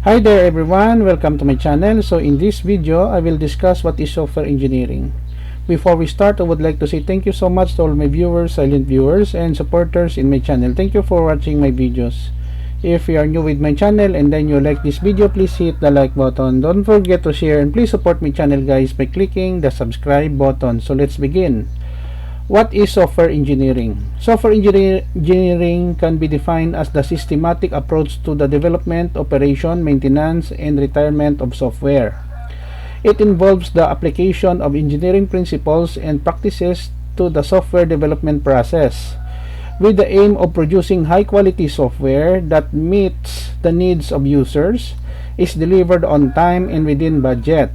Hi there everyone, welcome to my channel. So in this video, I will discuss what is software engineering. Before we start, I would like to say thank you so much to all my viewers, silent viewers, and supporters in my channel. Thank you for watching my videos. If you are new with my channel and then you like this video, please hit the like button. Don't forget to share and please support my channel guys by clicking the subscribe button. So let's begin. What is software engineering? Software engineering can be defined as the systematic approach to the development, operation, maintenance, and retirement of software. It involves the application of engineering principles and practices to the software development process, with the aim of producing high-quality software that meets the needs of users, is delivered on time and within budget.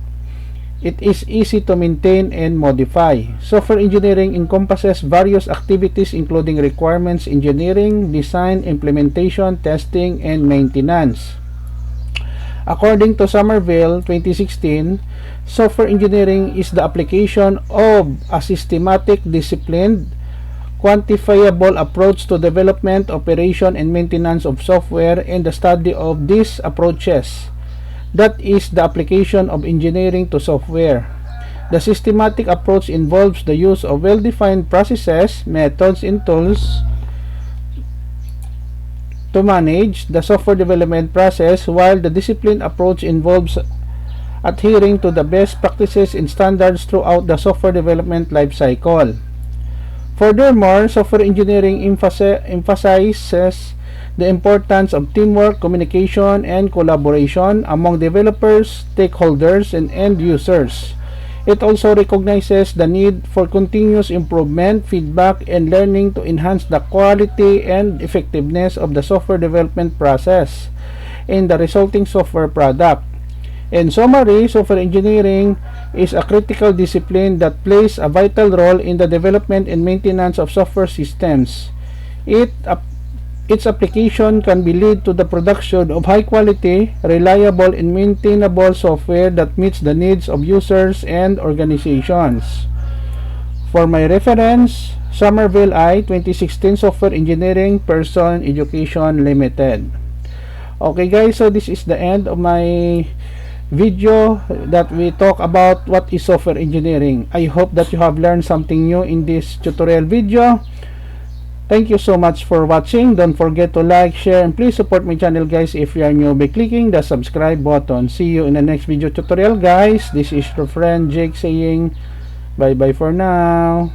It is easy to maintain and modify. Software engineering encompasses various activities including requirements engineering, design, implementation, testing, and maintenance. According to Somerville 2016, software engineering is the application of a systematic, disciplined, quantifiable approach to development, operation, and maintenance of software, and the study of these approaches. That is the application of engineering to software. The systematic approach involves the use of well-defined processes, methods, and tools to manage the software development process, while the disciplined approach involves adhering to the best practices and standards throughout the software development lifecycle. Furthermore, software engineering emphasizes the importance of teamwork, communication, and collaboration among developers, stakeholders, and end users. It also recognizes the need for continuous improvement, feedback, and learning to enhance the quality and effectiveness of the software development process and the resulting software product. In summary, software engineering is a critical discipline that plays a vital role in the development and maintenance of software systems. Its application can be lead to the production of high-quality, reliable, and maintainable software that meets the needs of users and organizations. For my reference, Somerville 2016 Software Engineering Person Education Limited. Okay guys, so this is the end of my video that we talk about what is software engineering. I hope that you have learned something new in this tutorial video. Thank you so much for watching. Don't forget to like, share, and please support my channel guys if you are new by clicking the subscribe button. See you in the next video tutorial guys. This is your friend Jake saying bye bye for now.